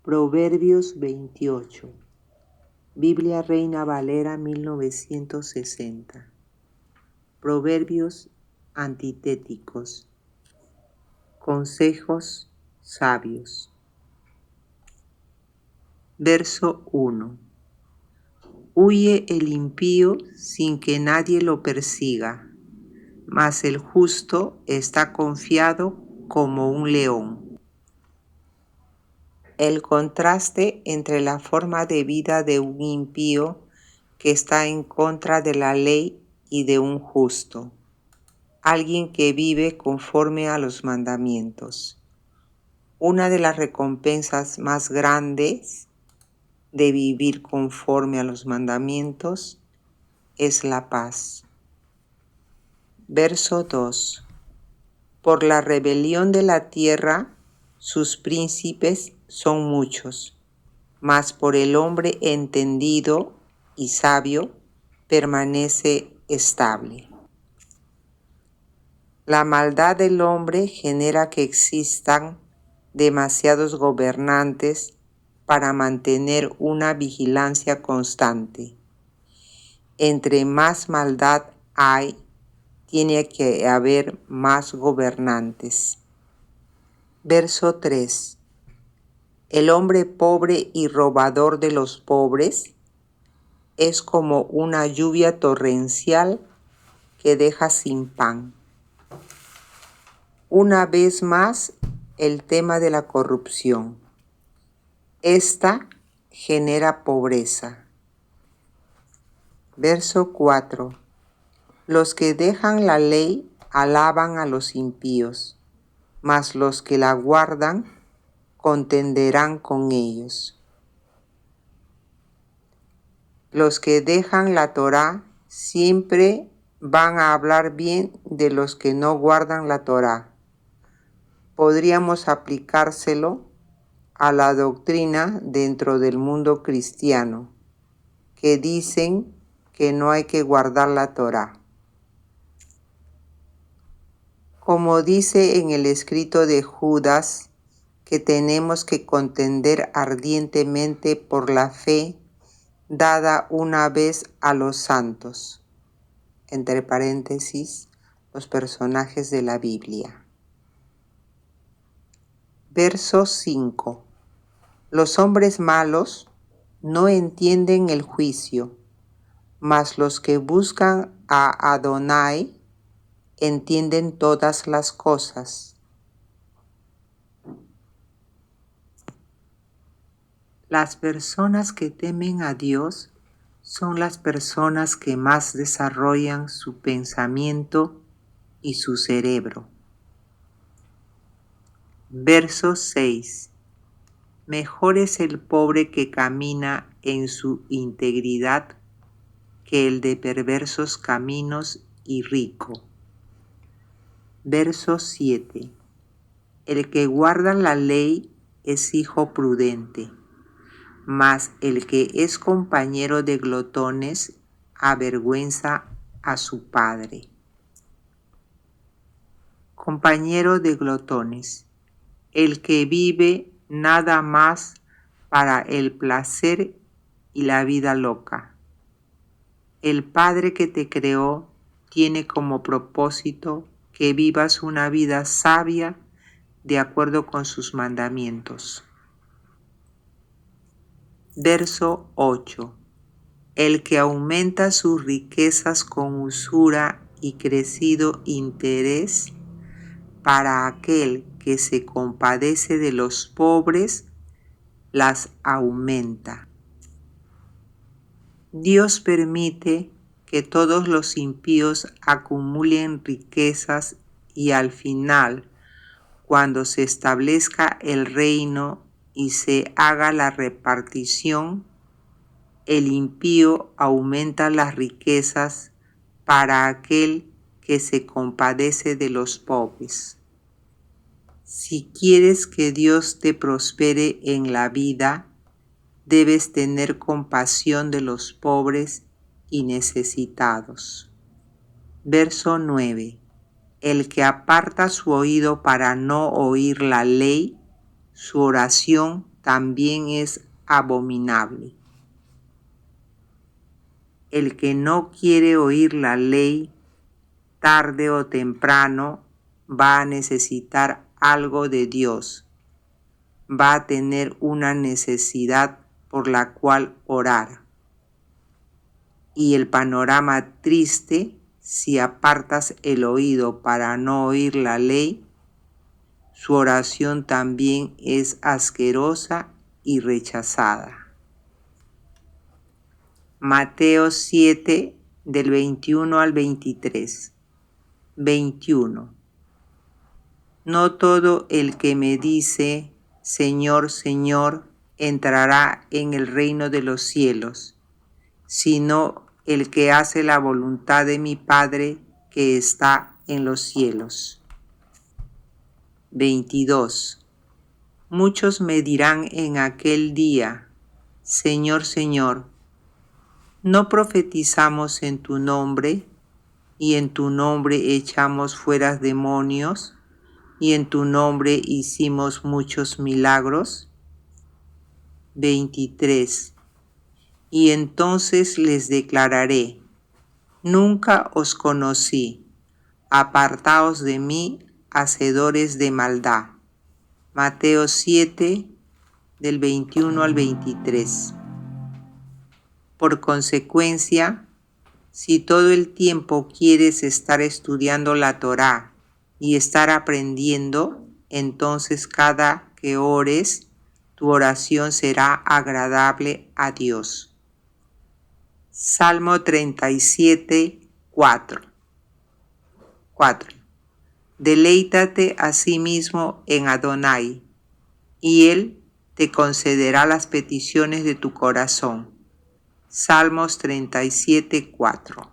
Proverbios 28. Biblia Reina Valera 1960. Proverbios antitéticos. Consejos sabios. Verso 1. Huye el impío sin que nadie lo persiga, mas el justo está confiado como un león. El contraste entre la forma de vida de un impío que está en contra de la ley y de un justo, alguien que vive conforme a los mandamientos. Una de las recompensas más grandes de vivir conforme a los mandamientos es la paz. Verso 2. Por la rebelión de la tierra, sus príncipes son muchos, mas por el hombre entendido y sabio permanece estable. La maldad del hombre genera que existan demasiados gobernantes para mantener una vigilancia constante. Entre más maldad hay, tiene que haber más gobernantes. Verso 3. El hombre pobre y robador de los pobres es como una lluvia torrencial que deja sin pan. Una vez más, el tema de la corrupción. Esta genera pobreza. Verso 4. Los que dejan la ley alaban a los impíos, mas los que la guardan contenderán con ellos. Los que dejan la Torá siempre van a hablar bien de los que no guardan la Torá. Podríamos aplicárselo a la doctrina dentro del mundo cristiano, que dicen que no hay que guardar la Torá. Como dice en el escrito de Judas, que tenemos que contender ardientemente por la fe dada una vez a los santos, entre paréntesis, los personajes de la Biblia. Verso 5. Los hombres malos no entienden el juicio, mas los que buscan a Adonai entienden todas las cosas. Las personas que temen a Dios son las personas que más desarrollan su pensamiento y su cerebro. Verso 6. Mejor es el pobre que camina en su integridad que el de perversos caminos y rico. Verso 7. El que guarda la ley es hijo prudente, mas el que es compañero de glotones avergüenza a su padre. Compañero de glotones, el que vive nada más para el placer y la vida loca. El Padre que te creó tiene como propósito que vivas una vida sabia de acuerdo con sus mandamientos. Verso 8. El que aumenta sus riquezas con usura y crecido interés, para aquel que se compadece de los pobres, las aumenta. Dios permite que todos los impíos acumulen riquezas y al final, cuando se establezca el reino y se haga la repartición, el impío aumenta las riquezas para aquel que se compadece de los pobres. Si quieres que Dios te prospere en la vida, debes tener compasión de los pobres y necesitados. Verso 9. El que aparta su oído para no oír la ley, su oración también es abominable. El que no quiere oír la ley, tarde o temprano va a necesitar algo de Dios. Va a tener una necesidad por la cual orar. Y el panorama triste, si apartas el oído para no oír la ley, su oración también es asquerosa y rechazada. Mateo 7, del 21 al 23. 21. No todo el que me dice, Señor, Señor, entrará en el reino de los cielos, sino el que hace la voluntad de mi Padre que está en los cielos. 22. Muchos me dirán en aquel día, Señor, Señor, ¿no profetizamos en tu nombre, y en tu nombre echamos fuera demonios, y en tu nombre hicimos muchos milagros? 23. Y entonces les declararé, nunca os conocí, apartaos de mí, hacedores de maldad. Mateo 7, del 21 al 23. Por consecuencia, si todo el tiempo quieres estar estudiando la Torá y estar aprendiendo, entonces cada que ores, tu oración será agradable a Dios. Salmo 37, 4. Deleítate a sí mismo en Adonai, y Él te concederá las peticiones de tu corazón. Salmos 37, 4.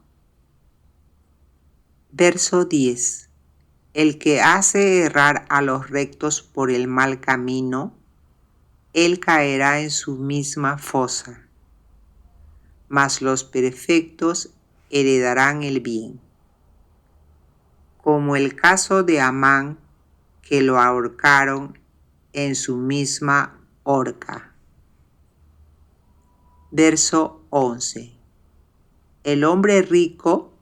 Verso 10. El que hace errar a los rectos por el mal camino, él caerá en su misma fosa, mas los perfectos heredarán el bien. Como el caso de Amán, que lo ahorcaron en su misma horca. Verso 11. El hombre rico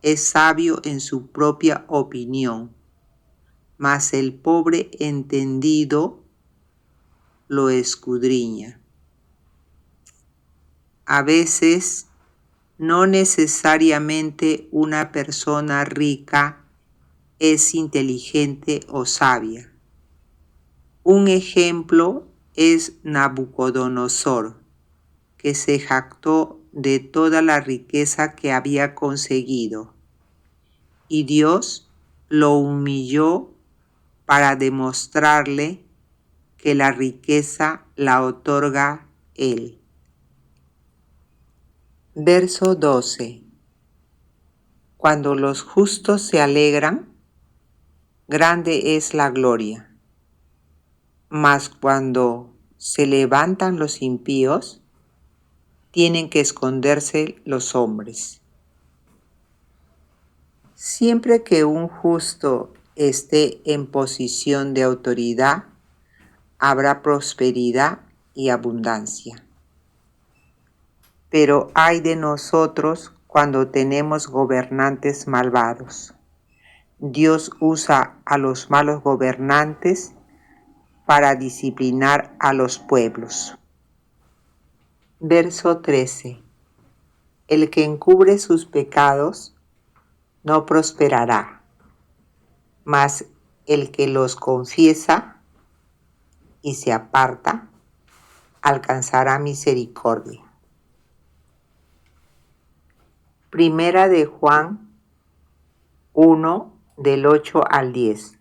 es sabio en su propia opinión, mas el pobre entendido lo escudriña. A veces, no necesariamente una persona rica es inteligente o sabia. Un ejemplo es Nabucodonosor, que se jactó de toda la riqueza que había conseguido, y Dios lo humilló para demostrarle que la riqueza la otorga Él. Verso 12. Cuando los justos se alegran, grande es la gloria. Mas cuando se levantan los impíos, tienen que esconderse los hombres. Siempre que un justo esté en posición de autoridad, habrá prosperidad y abundancia. Pero ay de nosotros cuando tenemos gobernantes malvados. Dios usa a los malos gobernantes para disciplinar a los pueblos. Verso 13. El que encubre sus pecados no prosperará, mas el que los confiesa y se aparta alcanzará misericordia. Primera de Juan 1, del 8 al 10.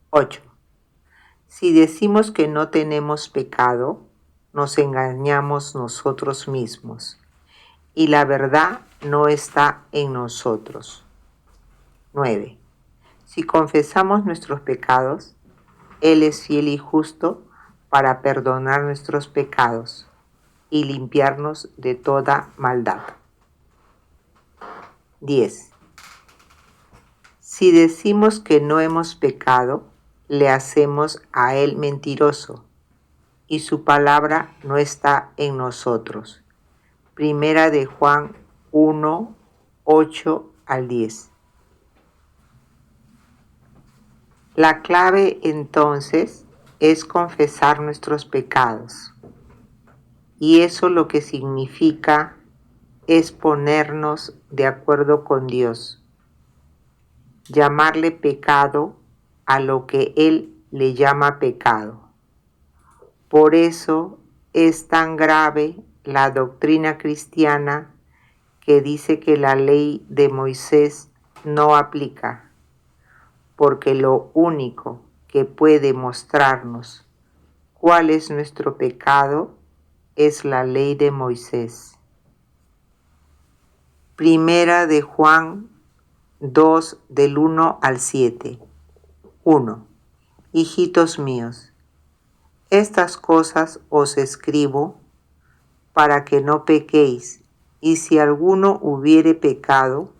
8. Si decimos que no tenemos pecado, nos engañamos nosotros mismos, y la verdad no está en nosotros. 9. Si confesamos nuestros pecados, Él es fiel y justo para perdonar nuestros pecados y limpiarnos de toda maldad. 10. Si decimos que no hemos pecado, le hacemos a Él mentiroso, y su palabra no está en nosotros. Primera de Juan 1, 8 al 10. La clave entonces es confesar nuestros pecados. Y eso lo que significa es ponernos de acuerdo con Dios. Llamarle pecado a lo que Él le llama pecado. Por eso es tan grave la doctrina cristiana que dice que la ley de Moisés no aplica, porque lo único que puede mostrarnos cuál es nuestro pecado es la ley de Moisés. Primera de Juan 2 del 1 al 7. 1. Hijitos míos, estas cosas os escribo para que no pequéis, y si alguno hubiere pecado,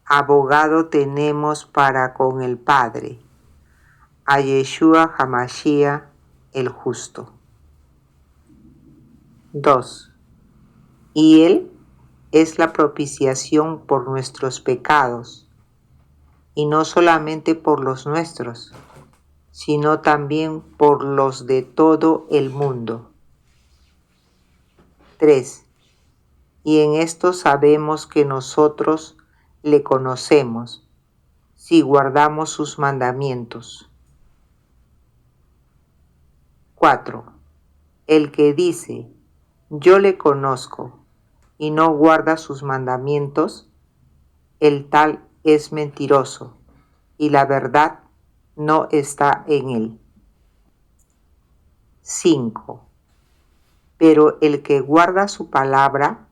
abogado tenemos para con el Padre, a Yeshua Hamashiach el justo. 2. Y Él es la propiciación por nuestros pecados, y no solamente por los nuestros, sino también por los de todo el mundo. 3. Y en esto sabemos que nosotros le conocemos, si guardamos sus mandamientos. 4. El que dice, yo le conozco, y no guarda sus mandamientos, el tal es mentiroso, y la verdad no está en él. 5. Pero el que guarda su palabra,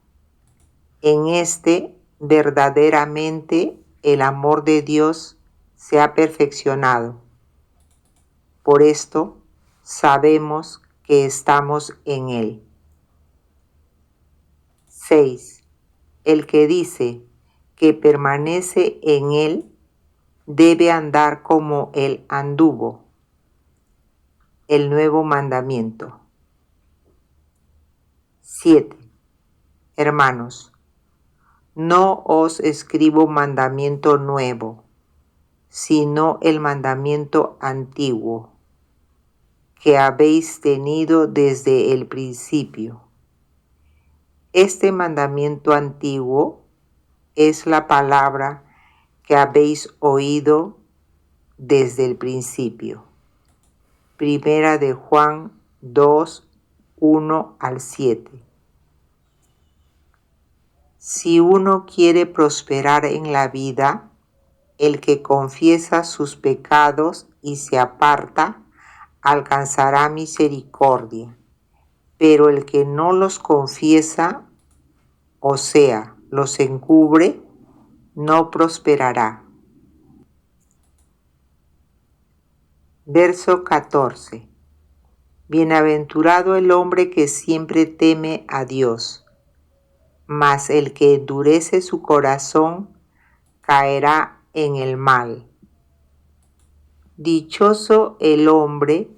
en este verdaderamente el amor de Dios se ha perfeccionado. Por esto sabemos que estamos en él. 6. El que dice que permanece en él debe andar como él anduvo. El nuevo mandamiento. 7. Hermanos, no os escribo mandamiento nuevo, sino el mandamiento antiguo, que habéis tenido desde el principio. Este mandamiento antiguo es la palabra que habéis oído desde el principio. Primera de Juan 2, 1 al 7. Si uno quiere prosperar en la vida, el que confiesa sus pecados y se aparta, alcanzará misericordia. Pero el que no los confiesa, o sea, los encubre, no prosperará. Verso 14. Bienaventurado el hombre que siempre teme a Dios, mas el que endurece su corazón caerá en el mal. Dichoso el hombre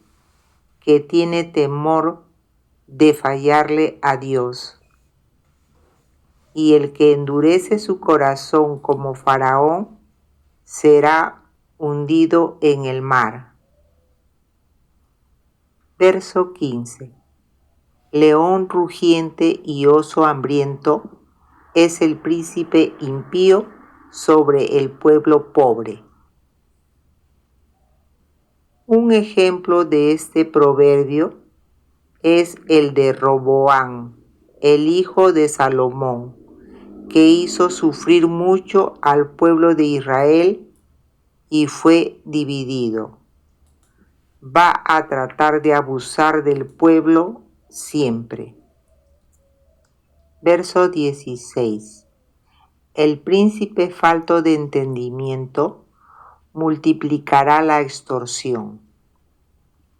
que tiene temor de fallarle a Dios. Y el que endurece su corazón como Faraón será hundido en el mar. Verso 15. León rugiente y oso hambriento es el príncipe impío sobre el pueblo pobre. Un ejemplo de este proverbio es el de Roboam, el hijo de Salomón, que hizo sufrir mucho al pueblo de Israel y fue dividido. Va a tratar de abusar del pueblo siempre. Verso 16. El príncipe falto de entendimiento multiplicará la extorsión,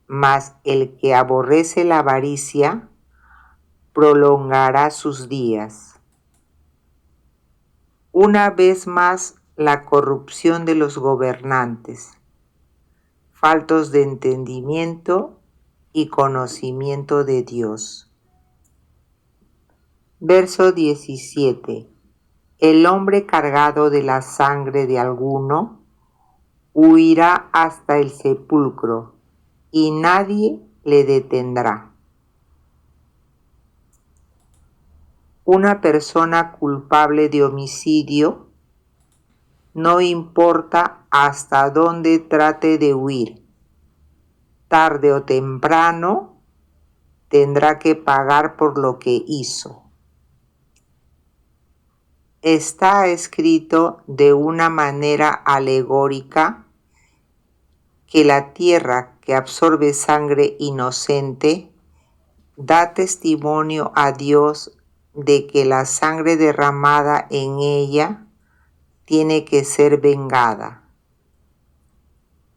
mas el que aborrece la avaricia prolongará sus días. Una vez más, la corrupción de los gobernantes, faltos de entendimiento y conocimiento de Dios. Verso 17. El hombre cargado de la sangre de alguno huirá hasta el sepulcro y nadie le detendrá. Una persona culpable de homicidio, no importa hasta dónde trate de huir, tarde o temprano tendrá que pagar por lo que hizo. Está escrito de una manera alegórica que la tierra que absorbe sangre inocente da testimonio a Dios de que la sangre derramada en ella tiene que ser vengada.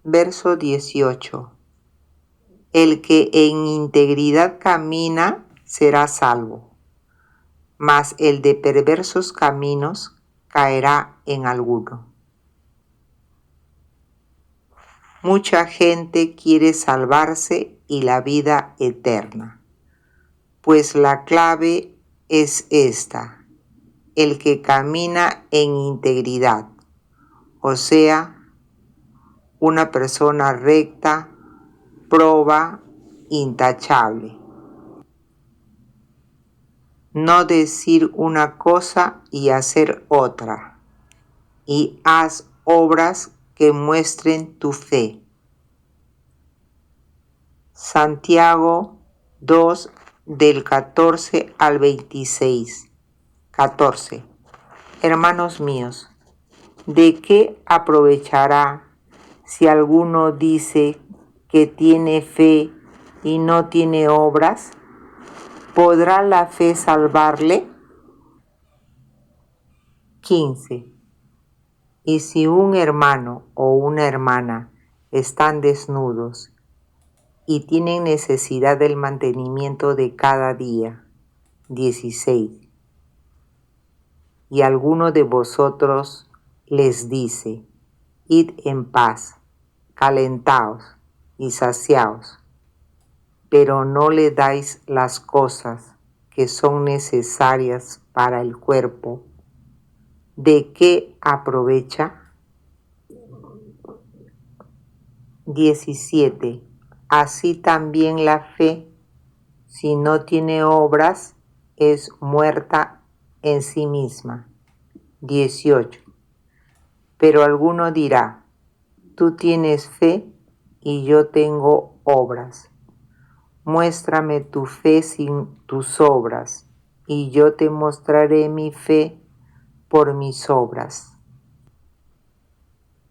Verso 18. El que en integridad camina será salvo, mas el de perversos caminos caerá en alguno. Mucha gente quiere salvarse y la vida eterna, pues la clave es esta: el que camina en integridad, o sea, una persona recta, proba, intachable. No decir una cosa y hacer otra, y haz obras que muestren tu fe. Santiago 2 del 14 al 26. 14. Hermanos míos, ¿de qué aprovechará si alguno dice que tiene fe y no tiene obras? ¿Podrá la fe salvarle? 15. Y si un hermano o una hermana están desnudos y tienen necesidad del mantenimiento de cada día, 16. Y alguno de vosotros les dice: id en paz, calentaos y saciaos, pero no le dais las cosas que son necesarias para el cuerpo, ¿de qué aprovecha? 17. Así también la fe, si no tiene obras, es muerta en sí misma. 18. Pero alguno dirá: tú tienes fe y yo tengo obras. Muéstrame tu fe sin tus obras, y yo te mostraré mi fe por mis obras.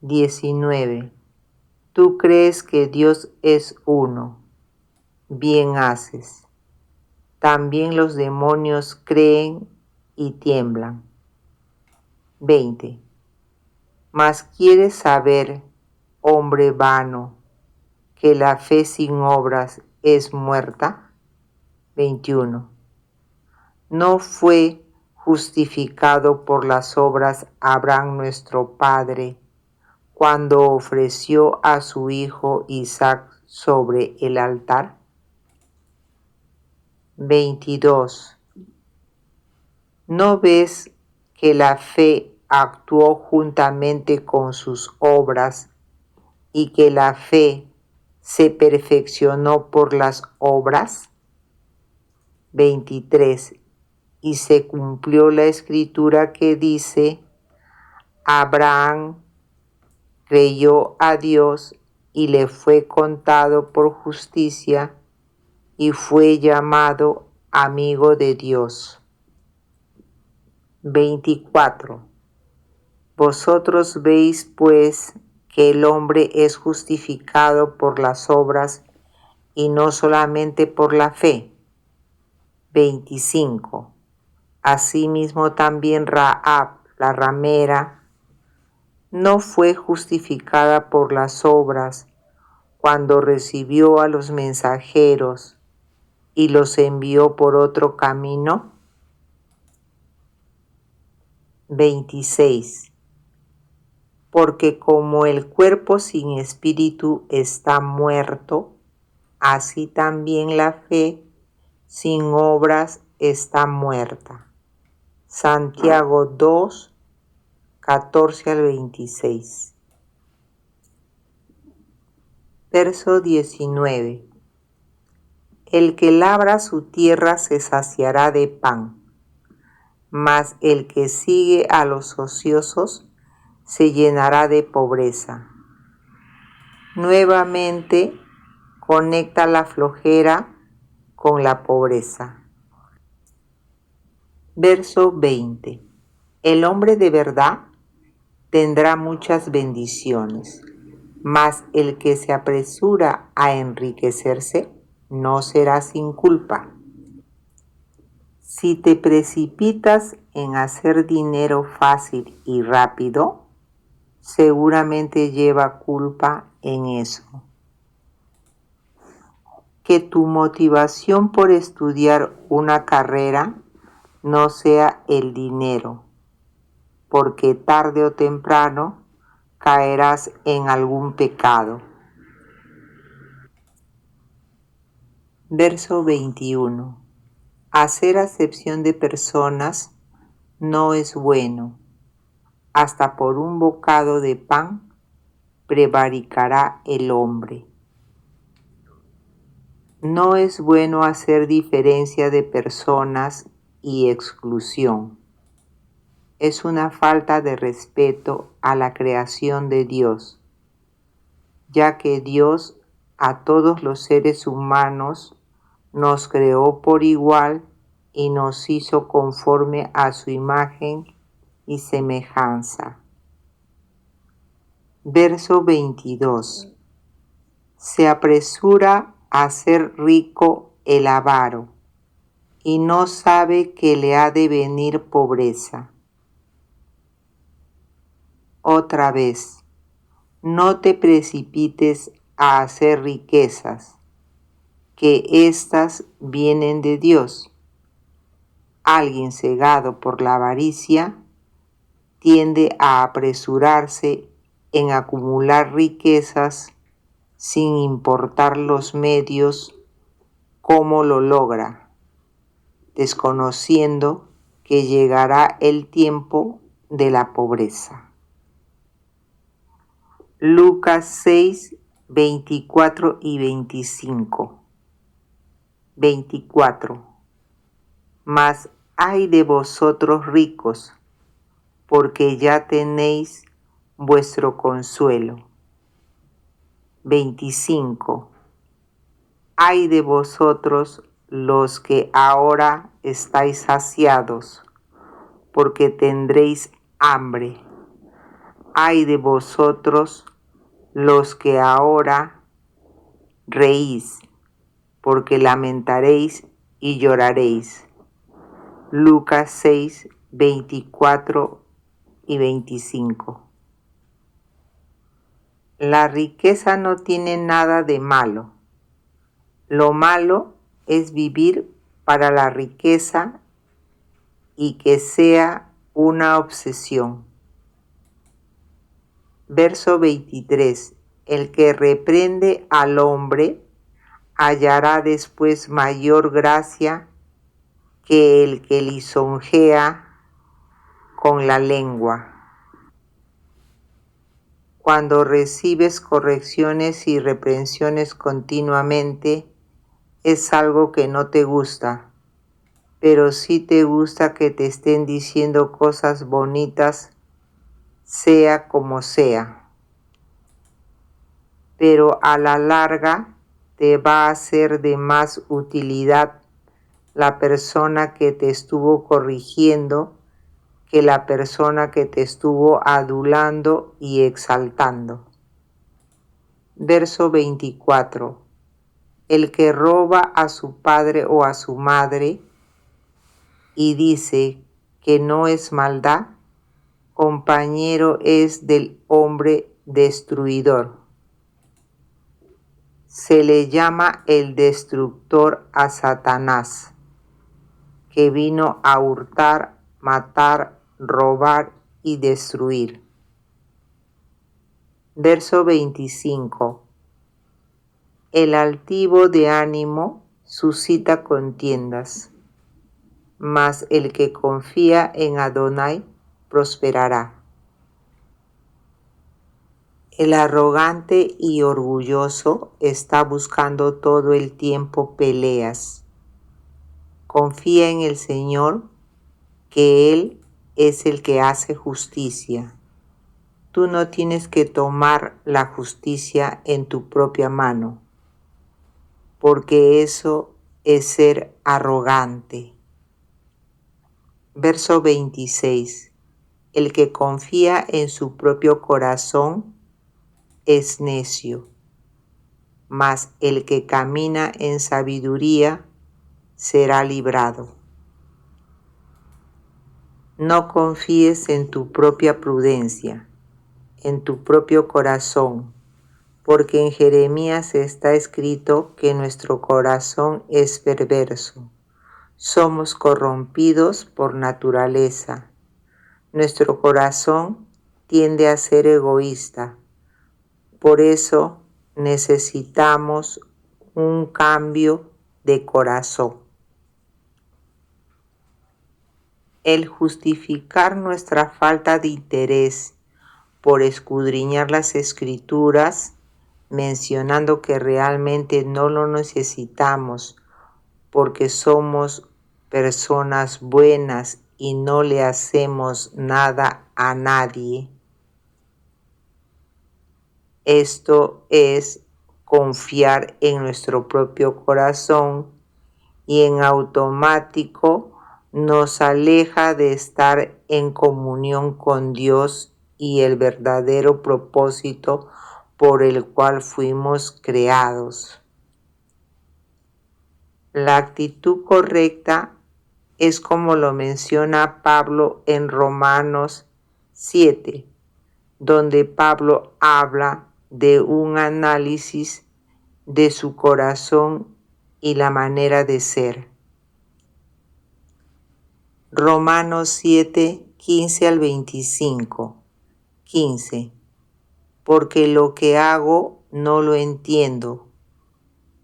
19. Tú crees que Dios es uno. Bien haces. También los demonios creen y tiemblan. 20. Mas quieres saber, hombre vano, que la fe sin obras es muerta. 21. ¿No fue justificado por las obras Abraham nuestro padre cuando ofreció a su hijo Isaac sobre el altar? 22. ¿No ves que la fe actuó juntamente con sus obras y que la fe se perfeccionó por las obras? 23. Y se cumplió la escritura que dice: Abraham creyó a Dios y le fue contado por justicia y fue llamado amigo de Dios. 24. Vosotros veis pues que el hombre es justificado por las obras y no solamente por la fe. 25. Asimismo también Rahab, la ramera, no fue justificada por las obras cuando recibió a los mensajeros y los envió por otro camino. 26. Porque como el cuerpo sin espíritu está muerto, así también la fe sin obras está muerta. Santiago 2, 14 al 26. Verso 19. El que labra su tierra se saciará de pan, mas el que sigue a los ociosos se llenará de pobreza. Nuevamente conecta la flojera con la pobreza. Verso 20. El hombre de verdad tendrá muchas bendiciones, mas el que se apresura a enriquecerse no será sin culpa. Si te precipitas en hacer dinero fácil y rápido, seguramente lleva culpa en eso. Que tu motivación por estudiar una carrera no sea el dinero, porque tarde o temprano caerás en algún pecado. Verso 21. Hacer acepción de personas no es bueno. Hasta por un bocado de pan prevaricará el hombre. No es bueno hacer diferencia de personas y exclusión. Es una falta de respeto a la creación de Dios, ya que Dios a todos los seres humanos nos creó por igual y nos hizo conforme a su imagen y semejanza. Verso 22. Se apresura a ser rico el avaro y no sabe que le ha de venir pobreza. Otra vez, no te precipites a hacer riquezas, que éstas vienen de Dios. Alguien cegado por la avaricia tiende a apresurarse en acumular riquezas sin importar los medios, cómo lo logra, desconociendo que llegará el tiempo de la pobreza. Lucas 6, 24 y 25. 24. Mas ay de vosotros ricos, porque ya tenéis vuestro consuelo. 25. Ay de vosotros los que ahora estáis saciados, porque tendréis hambre. Ay de vosotros los que ahora reís, porque lamentaréis y lloraréis. Lucas 6, 24 y 25. La riqueza no tiene nada de malo. Lo malo es vivir para la riqueza y que sea una obsesión. Verso 23. El que reprende al hombre hallará después mayor gracia que el que lisonjea con la lengua. Cuando recibes correcciones y reprensiones continuamente, es algo que no te gusta, pero sí te gusta que te estén diciendo cosas bonitas, sea como sea. Pero a la larga te va a ser de más utilidad la persona que te estuvo corrigiendo que la persona que te estuvo adulando y exaltando. Verso 24. El que roba a su padre o a su madre y dice que no es maldad, compañero es del hombre destruidor. Se le llama el destructor a Satanás, que vino a hurtar, matar, robar y destruir. Verso 25. El altivo de ánimo suscita contiendas, mas el que confía en Adonai prosperará. El arrogante y orgulloso está buscando todo el tiempo peleas. Confía en el Señor, que Él es el que hace justicia. Tú no tienes que tomar la justicia en tu propia mano, porque eso es ser arrogante. Verso 26. El que confía en su propio corazón es necio, mas el que camina en sabiduría será librado. No confíes en tu propia prudencia, en tu propio corazón, porque en Jeremías está escrito que nuestro corazón es perverso. Somos corrompidos por naturaleza. Nuestro corazón tiende a ser egoísta. Por eso necesitamos un cambio de corazón. El justificar nuestra falta de interés por escudriñar las Escrituras, mencionando que realmente no lo necesitamos porque somos personas buenas y no le hacemos nada a nadie. Esto es confiar en nuestro propio corazón y en automático nos aleja de estar en comunión con Dios y el verdadero propósito por el cual fuimos creados. La actitud correcta es como lo menciona Pablo en Romanos 7, donde Pablo habla de un análisis de su corazón y la manera de ser. Romanos 7, 15 al 25. 15. Porque lo que hago no lo entiendo,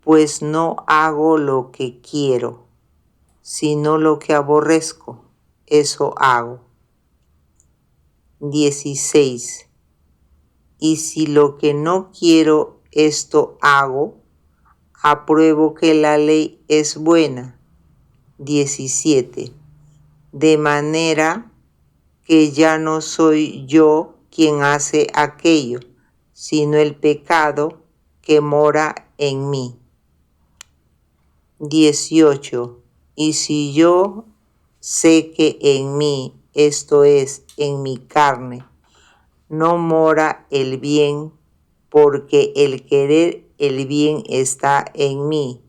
pues no hago lo que quiero, sino lo que aborrezco, eso hago. 16. Y si lo que no quiero, esto hago, apruebo que la ley es buena. 17. De manera que ya no soy yo quien hace aquello, sino el pecado que mora en mí. 18. Y si yo sé que en mí, esto es, en mi carne, no mora el bien, porque el querer el bien está en mí,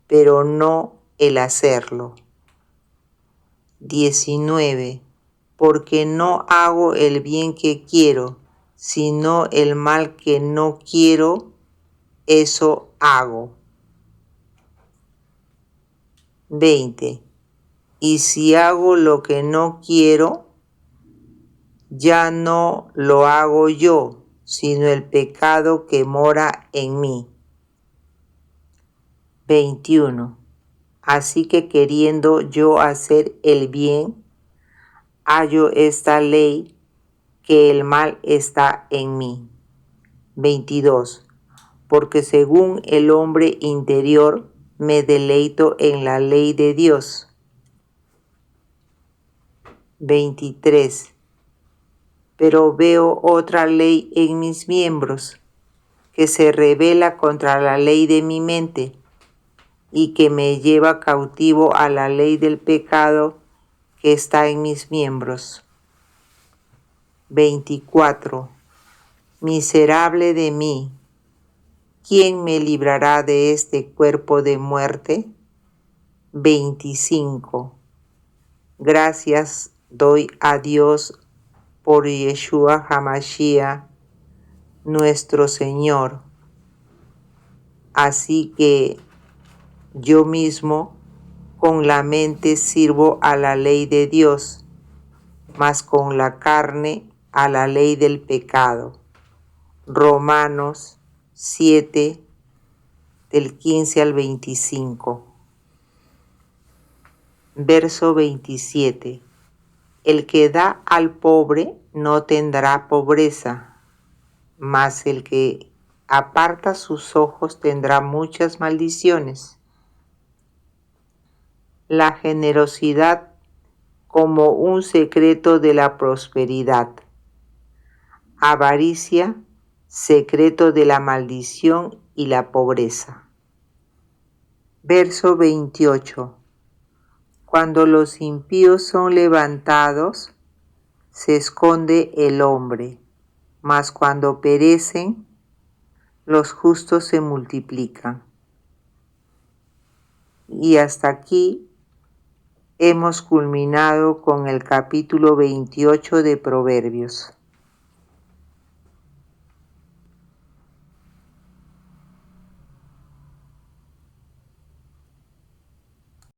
pero no el hacerlo. 19. Porque no hago el bien que quiero, sino el mal que no quiero, eso hago. 20. Y si hago lo que no quiero, ya no lo hago yo, sino el pecado que mora en mí. 21. Así que queriendo yo hacer el bien, hallo esta ley, que el mal está en mí. 22. Porque según el hombre interior me deleito en la ley de Dios. 23. Pero veo otra ley en mis miembros, que se rebela contra la ley de mi mente y que me lleva cautivo a la ley del pecado que está en mis miembros. 24. Miserable de mí, ¿quién me librará de este cuerpo de muerte? 25. Gracias doy a Dios por Yeshua HaMashiach, nuestro Señor. Así que yo mismo con la mente sirvo a la ley de Dios, mas con la carne a la ley del pecado. Romanos 7, del 15 al 25. Verso 27. El que da al pobre no tendrá pobreza, mas el que aparta sus ojos tendrá muchas maldiciones. La generosidad como un secreto de la prosperidad. Avaricia, secreto de la maldición y la pobreza. Verso 28. Cuando los impíos son levantados, se esconde el hombre, mas cuando perecen, los justos se multiplican. Y hasta aquí hemos culminado con el capítulo 28 de Proverbios.